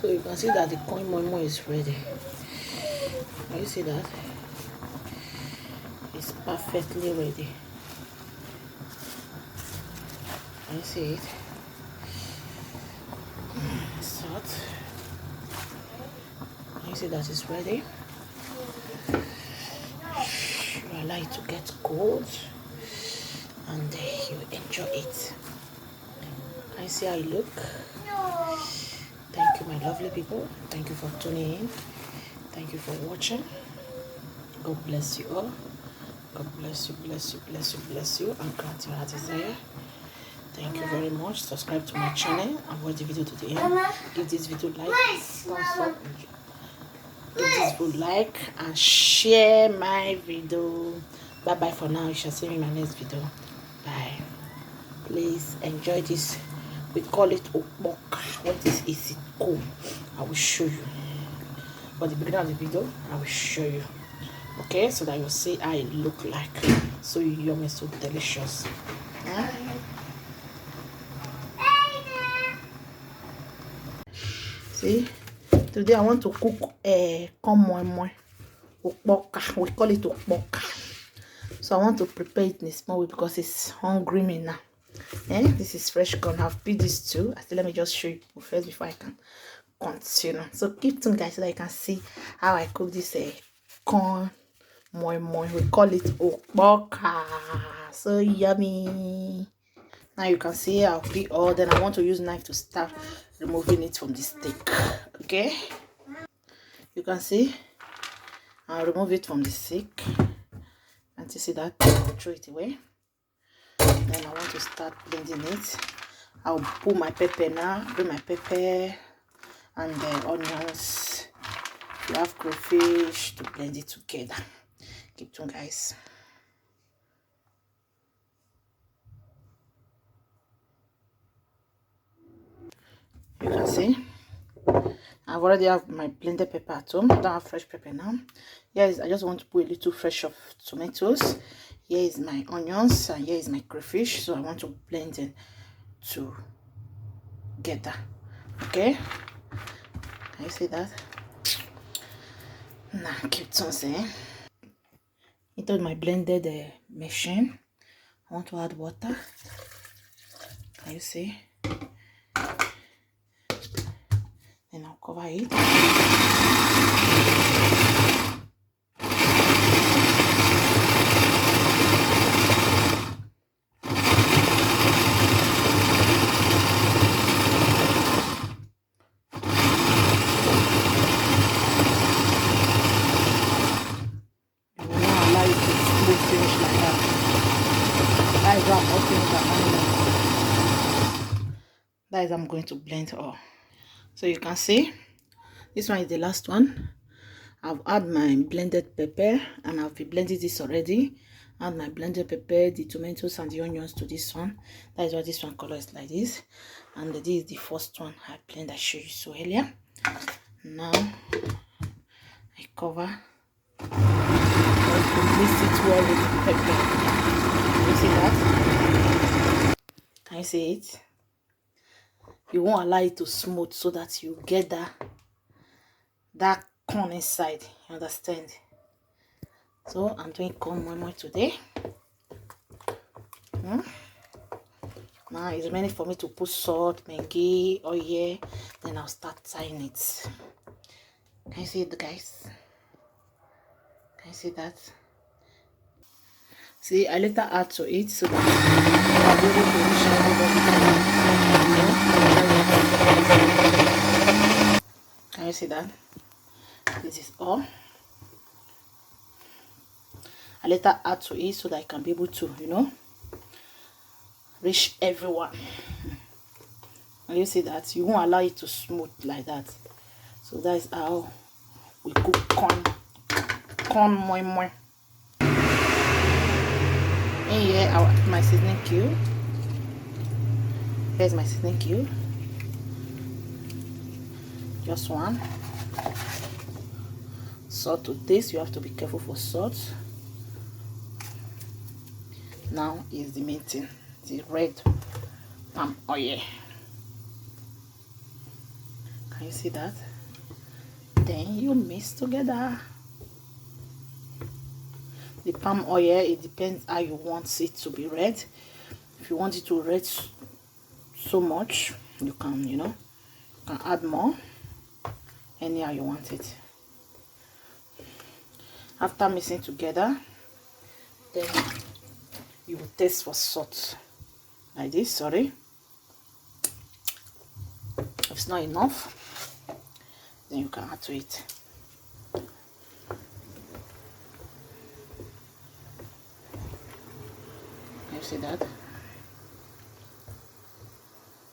So you can see that the corn moimo is ready. Can you see that? It's perfectly ready. Can you see it? Salt. Can you see that it's ready? You allow it to get cold and you enjoy it. Can you see how it look? Thank you, my lovely people. Thank you for tuning in. Thank you for watching. God bless you all. God bless you, bless you, bless you, bless you, and grant your heart desire. Thank you very much. Subscribe to my channel and watch the video to the end. Give this video like, thumbs up, give this video like and share my video. Bye bye for now. You shall see me in my next video. Bye. Please enjoy this. We call it okpok. What is it called? I will show you. For the beginning of the video, I will show you. Okay, so that you'll see how it look like. So yummy, so delicious. Huh? See, today I want to cook corn moi. Okpoka. We call it okpoka. So I want to prepare it in a small way because it's hungry me now. This is fresh corn. I've peeled this too. I said let me just show you first before I can continue. So keep tuned, guys, so that you can see how I cook this corn moi. We call it okpoka. So yummy. Now you can see I'll peel all. Then I want to use knife to start removing it from the steak. Okay, you can see I'll remove it from the steak. And you see that, I'll throw it away. Then I want to start blending it. I'll pull my pepper now, bring my pepper and the onions. You have crayfish to blend it together. Keep tuned, guys. You can see I've already have my blended pepper at home. I don't have fresh pepper now. Yes, I just want to put a little fresh of tomatoes. Here is my onions and here is my crayfish. So I want to blend it together. Okay, can you see that? Now keep on into my blended machine. I want to add water. Can you see? Then I'll cover it. That is I'm going to blend all. So you can see this one is the last one. I've added my blended pepper and I've blended this already. Add my blended pepper, the tomatoes and the onions to this one. That is why this one color is like this. And this is the first one I blend. I showed you so earlier. Now I cover. Mix it well with the pepper. Can you see that? Can you see it? You won't allow it to smooth so that you get that corn inside. You understand? So I'm doing corn moi today. Now it's remaining for me to put salt, maggi, oil. Then I'll start tying it. Can you see it, guys? Can you see that? See, I later add to it so that I'll be able to reach everybody. Can you see that? This is all. I later add to it so that I can be able to, reach everyone. And you see that you won't allow it to smooth like that. So that is how we cook corn moi. In here I'll add my seasoning cube. Here's my seasoning cube. Just one. Salt to taste. You have to be careful for salt. Now is the main thing, the red palm oil. Can Can you see that? Then you mix together. The palm oil, it depends how you want it to be red. If you want it to red so much, you can, you can add more anyhow you want it. After mixing together, then you will taste for salt like this. Sorry, if it's not enough, then you can add to it. You see that?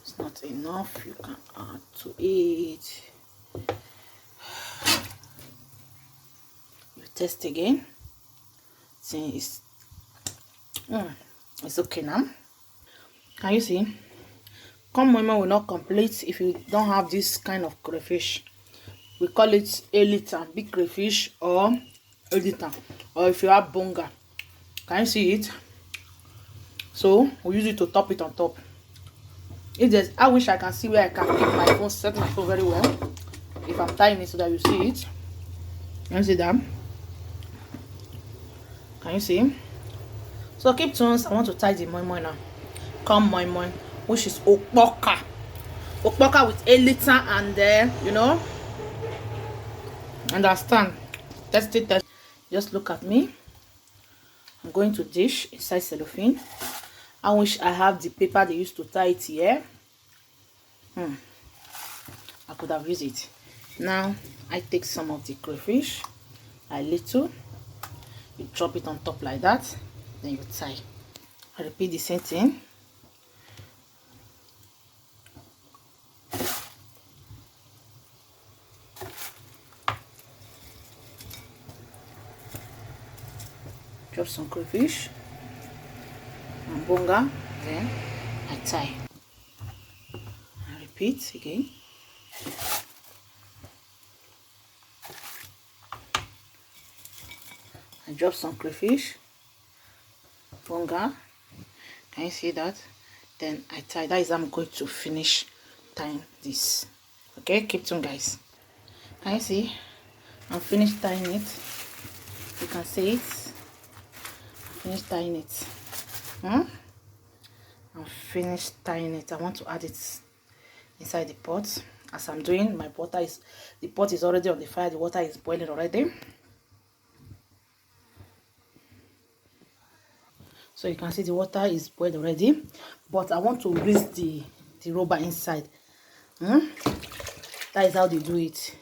It's not enough, you can add to it. You taste again. See, it's okay now. Can you see? Corn moi moi will not complete if you don't have this kind of crayfish. We call it elita, big crayfish, or elita, or if you have bonga. Can you see it? So we use it to top it on top. If there's, I wish I can see where I can keep my phone, set my phone very well. If I'm tying it so that you see it. Can you see that? Can you see? So keep tuned. I want to tie the moi moi now. Corn moi moi, which is okpoka. Okpoka with elita and understand. Test it. Just look at me. I'm going to dish inside cellophane. I wish I have the paper they used to tie it here. I could have used it. Now I take some of the crayfish, a little. You drop it on top like that. Then you tie. I repeat the same thing. Drop some crayfish and bonga, then I tie. I repeat again. I drop some crayfish, bonga. Can you see that? Then I tie. That is how I'm going to finish tying this. Okay, keep tuned, guys. Can you see? I'm finished tying it. You can see it. Finished tying it. I'm finished tying it. I want to add it inside the pot. As I'm doing, the pot is already on the fire. The water is boiling already. So you can see the water is boiled already, but I want to grease the rubber inside. That is how they do it.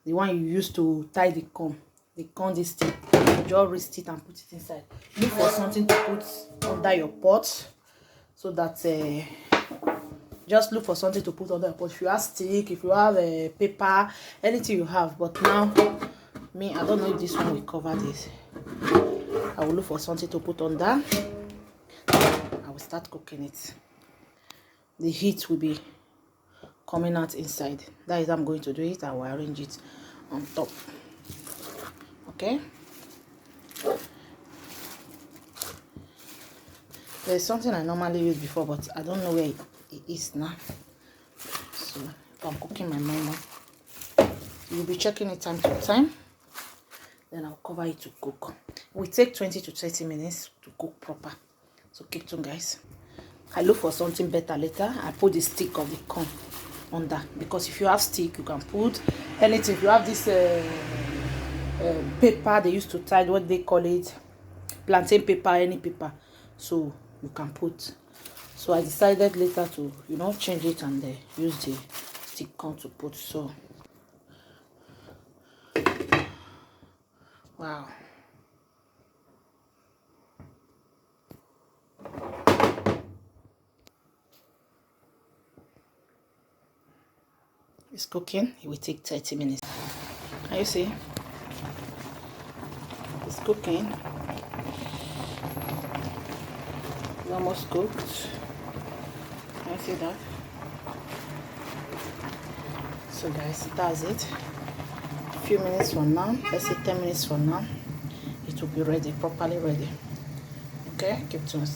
The one you use to tie the corn this thing. You just wrist it and put it inside. Look for something to put under your pot, so that just look for something to put under your pot. If you have stick, if you have paper, anything you have. But now, me, I don't know if this one will cover this. I will look for something to put on that. I will start cooking it. The heat will be coming out inside. That is how I'm going to do it. I will arrange it on top. Okay. There's something I normally use before, but I don't know where it is now. So I'm cooking my mama. You'll be checking it time to time. Then I'll cover it to cook. We take 20 to 30 minutes to cook proper. So keep tuned, guys. I look for something better later. I put the stick of the corn under, because if you have stick, you can put anything. If you have this paper they used to tie, what they call it, plantain paper, any paper, so you can put. So I decided later to change it and use the stick corn to put. So wow. It's cooking. It will take 30 minutes. Can you see? It's cooking. It's almost cooked. Can you see that? So guys, that's it. A few minutes from now, let's say 10 minutes from now, it will be ready, properly ready. Okay, keep tuned.